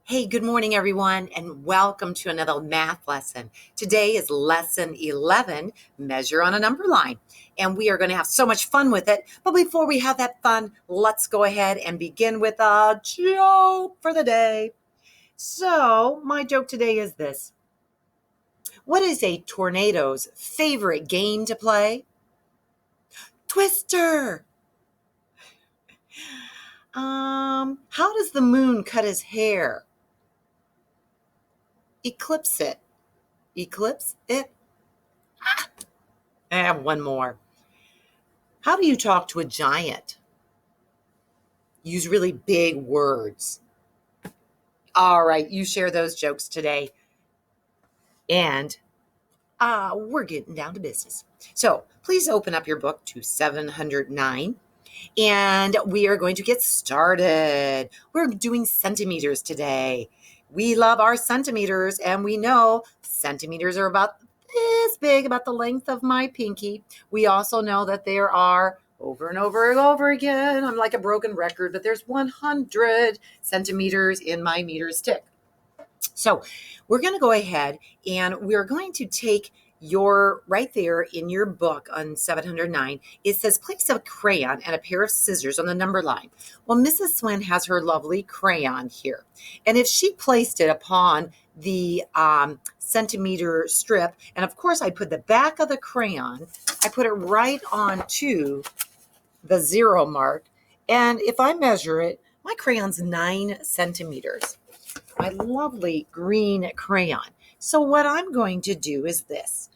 Hey, good morning, everyone, and welcome to another math lesson. Today is lesson 11, measure on a number line. And we are going to have so much fun with it. But before we have that fun, let's go ahead and begin with a joke for the day. So, my joke today is this. What is a tornado's favorite game to play? Twister. How does the moon cut his hair? Eclipse it. Eclipse it. I have one more. How do you talk to a giant? Use really big words. All right, you share those jokes today. And we're getting down to business. So please open up your book to 709. And we are going to get started. We're doing centimeters today. We love our centimeters, and we know centimeters are about this big, about the length of my pinky. We also know that there are over and over and over again, I'm like a broken record, but there's 100 centimeters in my meter stick. So we're going to go ahead and we're going to take your right there in your book on 709. It says place a crayon and a pair of scissors on the number line. Well, Mrs. Swin has her lovely crayon here. And if she placed it upon the centimeter strip, and of course I put the back of the crayon, I put it right onto the zero mark. And if I measure it, my crayon's 9 centimeters. My lovely green crayon. So what I'm going to do is this.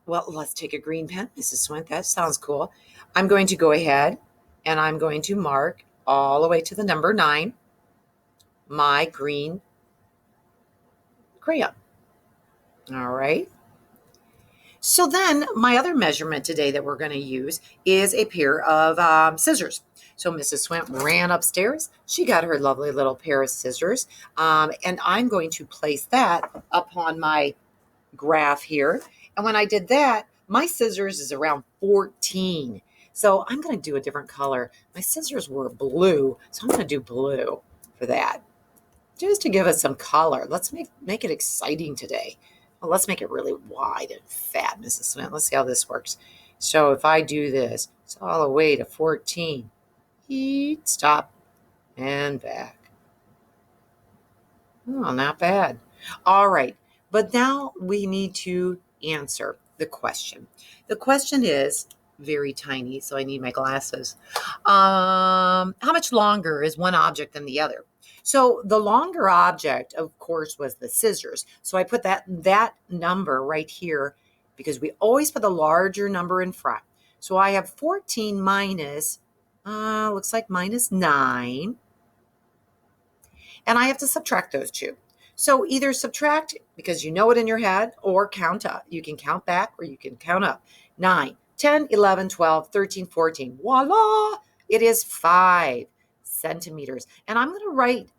Let's take a green pen, Mrs. Swint. That sounds cool. I'm going to go ahead and I'm going to mark all the way to the number 9 my green crayon. All right. So then my other measurement today that we're going to use is a pair of scissors. So Mrs. Swint ran upstairs. She got her lovely little pair of scissors. And I'm going to place that upon my graph here. And when I did that, my scissors is around 14. So I'm going to do a different color. My scissors were blue, so I'm going to do blue for that. Just to give us some color. Let's make it exciting today. Well, let's make it really wide and fat, Mrs. Smith. Let's see how this works. So if I do this, it's all the way to 14. Eat, stop, and back. Oh, not bad. All right. But now we need to answer the question. The question is very tiny, so I need my glasses. How much longer is one object than the other? So the longer object, of course, was the scissors. So I put that number right here because we always put the larger number in front. So I have 14 minus, looks like minus 9. And I have to subtract those two. So either subtract because you know it in your head or count up. You can count back or you can count up. 9, 10, 11, 12, 13, 14. Voila! It is 5 centimeters. And I'm going to write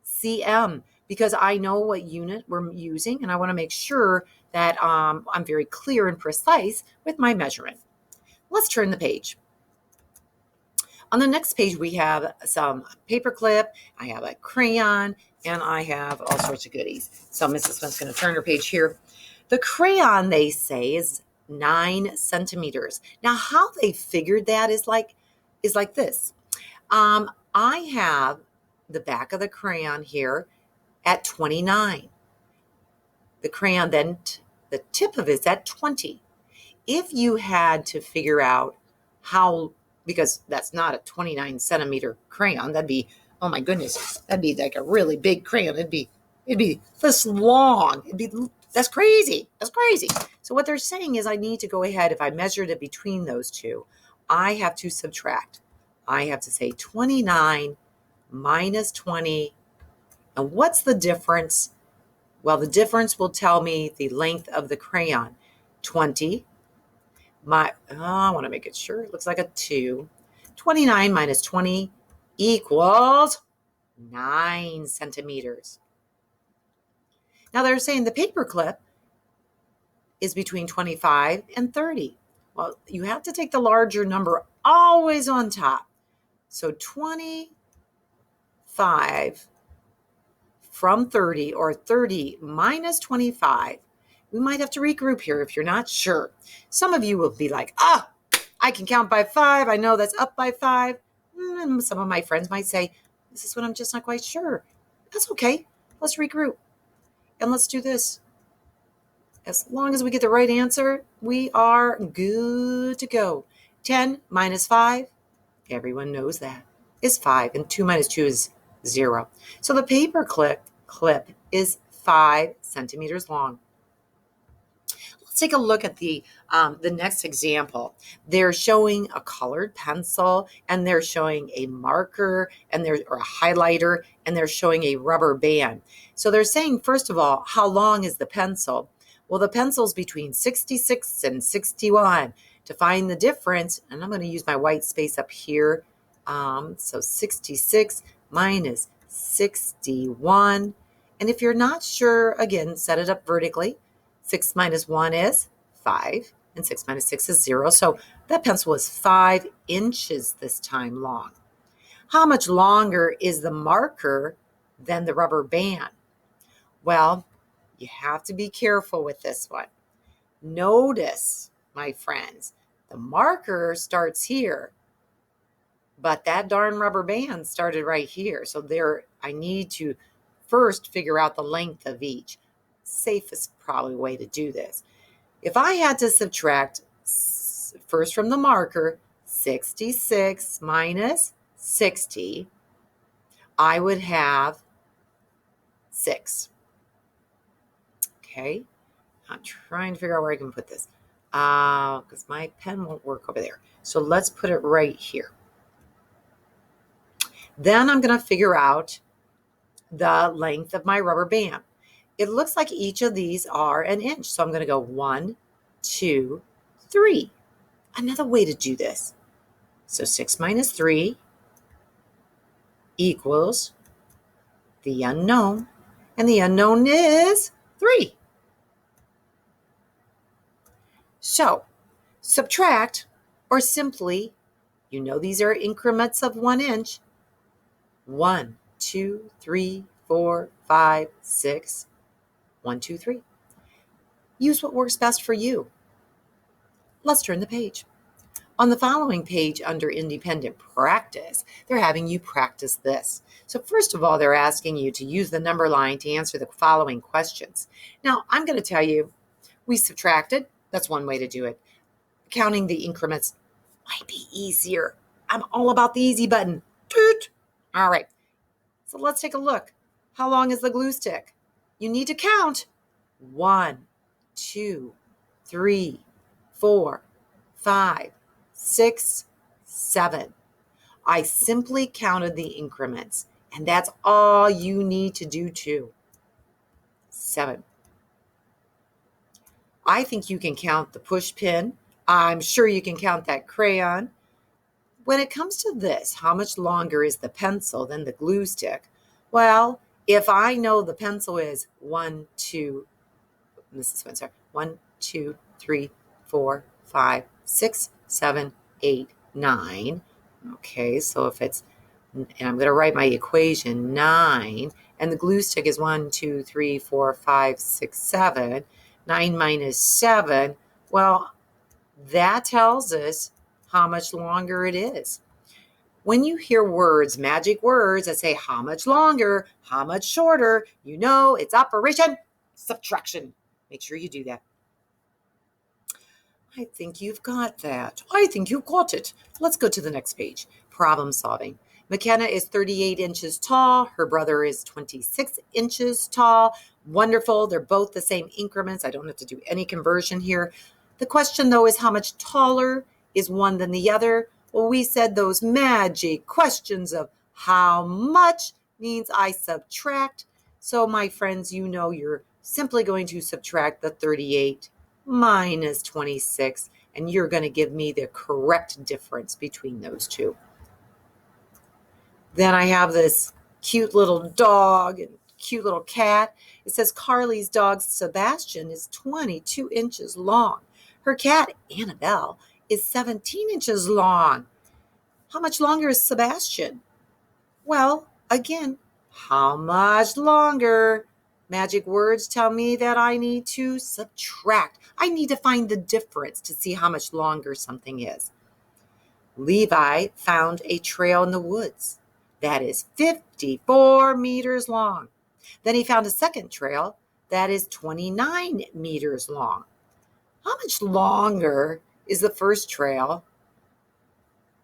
cm because I know what unit we're using and I want to make sure that I'm very clear and precise with my measurement. Let's turn the page. On the next page, we have some paper clip, I have a crayon, and I have all sorts of goodies. So Mrs. Smith's going to turn her page here. The crayon, they say, is 9 centimeters. Now, how they figured that is like this. I have the back of the crayon here at 29. The crayon then, the tip of it is at 20. If you had to figure out how, because that's not a 29 centimeter crayon, that'd be, oh my goodness, that'd be like a really big crayon. It'd be this long. That's crazy. That's crazy. So what they're saying is I need to go ahead, if I measured it between those two, I have to subtract. I have to say 29 minus 20. And what's the difference? Well, the difference will tell me the length of the crayon. 20. I want to make it sure. It looks like a 2. 29 minus 20 equals 9 centimeters. Now they're saying the paper clip is between 25 and 30. Well, you have to take the larger number always on top. So 25 from 30 or 30 minus 25, we might have to regroup here if you're not sure. Some of you will be like, I can count by 5. I know that's up by 5. And some of my friends might say, this is what I'm just not quite sure. That's okay. Let's regroup. And let's do this. As long as we get the right answer, we are good to go. 10 minus 5, everyone knows that, is 5. And 2 minus 2 is 0. So the paper clip is 5 centimeters long. Let's take a look at the next example. They're showing a colored pencil, and they're showing a marker, or a highlighter, and they're showing a rubber band. So they're saying, first of all, how long is the pencil? Well, the pencil's between 66 and 61. To find the difference, and I'm going to use my white space up here. So 66 minus 61. And if you're not sure, again, set it up vertically. 6 minus 1 is 5, and 6 minus 6 is 0. So that pencil is 5 inches this time long. How much longer is the marker than the rubber band? Well, you have to be careful with this one. Notice, my friends, the marker starts here, but that darn rubber band started right here. So I need to first figure out the length of each. Safest probably way to do this. If I had to subtract first from the marker 66 minus 60, I would have 6. Okay, I'm trying to figure out where I can put this because my pen won't work over there. So let's put it right here. Then I'm going to figure out the length of my rubber band. It looks like each of these are an inch. So I'm going to go 1, 2, 3. Another way to do this. So 6 minus 3 equals the unknown. And the unknown is 3. So subtract, or simply, these are increments of 1 inch. 1, 2, 3, 4, 5, 6. 1, 2, 3. Use what works best for you. Let's turn the page. On the following page under independent practice, they're having you practice this. So first of all, they're asking you to use the number line to answer the following questions. Now, I'm going to tell you, we subtracted. That's one way to do it. Counting the increments might be easier. I'm all about the easy button. Toot. All right. So let's take a look. How long is the glue stick? You need to count. 1, 2, 3, 4, 5, 6, 7. I simply counted the increments, and that's all you need to do too. 7. I think you can count the push pin. I'm sure you can count that crayon. When it comes to this, how much longer is the pencil than the glue stick? Well, if I know the pencil is 1, 2, 3, 4, 5, 6, 7, 8, 9. Okay, so if it's, and I'm going to write my equation, 9, and the glue stick is 1, 2, 3, 4, 5, 6, 7. 9 minus 7, well, that tells us how much longer it is. When you hear words, magic words that say how much longer, how much shorter, it's operation subtraction. Make sure you do that. I think you've got that. I think you got it. Let's go to the next page. Problem solving. McKenna is 38 inches tall. Her brother is 26 inches tall. Wonderful. They're both the same increments. I don't have to do any conversion here. The question, though, is how much taller is one than the other? Well, we said those magic questions of how much means I subtract. So, my friends, you're simply going to subtract the 38 minus 26, and you're going to give me the correct difference between those two. Then I have this cute little dog and cute little cat. It says Carly's dog, Sebastian, is 22 inches long. Her cat, Annabelle, is 17 inches long. How much longer is Sebastian? Well, again, How much longer? Magic words tell me that I need to subtract. I need to find the difference to see how much longer something is. Levi found a trail in the woods that is 54 meters long. Then he found a second trail that is 29 meters long. How much longer is the first trail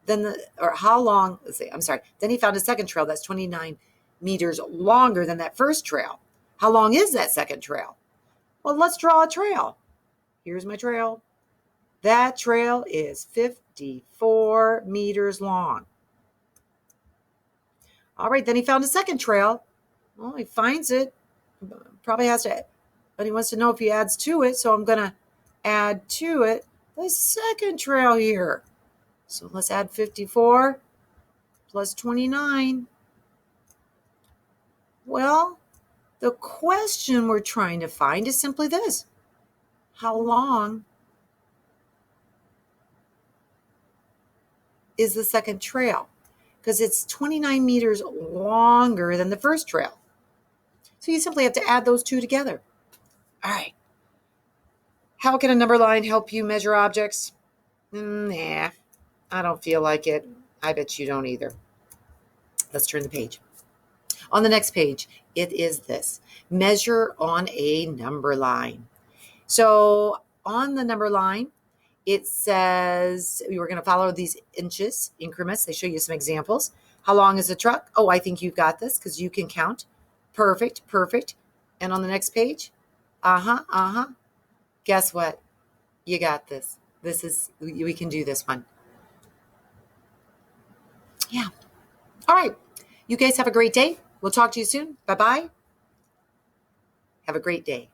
than how long, then he found a second trail that's 29 meters longer than that first trail. How long is that second trail? Well, let's draw a trail. Here's my trail. That trail is 54 meters long. All right, then he found a second trail. Well, he finds it. Probably has to, but he wants to know if he adds to it. So I'm going to add to it the second trail here. So let's add 54 plus 29. Well, the question we're trying to find is simply this. How long is the second trail? Because it's 29 meters longer than the first trail. So you simply have to add those two together. All right. How can a number line help you measure objects? Nah, I don't feel like it. I bet you don't either. Let's turn the page. On the next page, it is this. Measure on a number line. So on the number line, it says we're going to follow these inches increments. They show you some examples. How long is a truck? Oh, I think you've got this because you can count. Perfect, perfect. And on the next page, guess what? You got this. We can do this one. Yeah. All right. You guys have a great day. We'll talk to you soon. Bye-bye. Have a great day.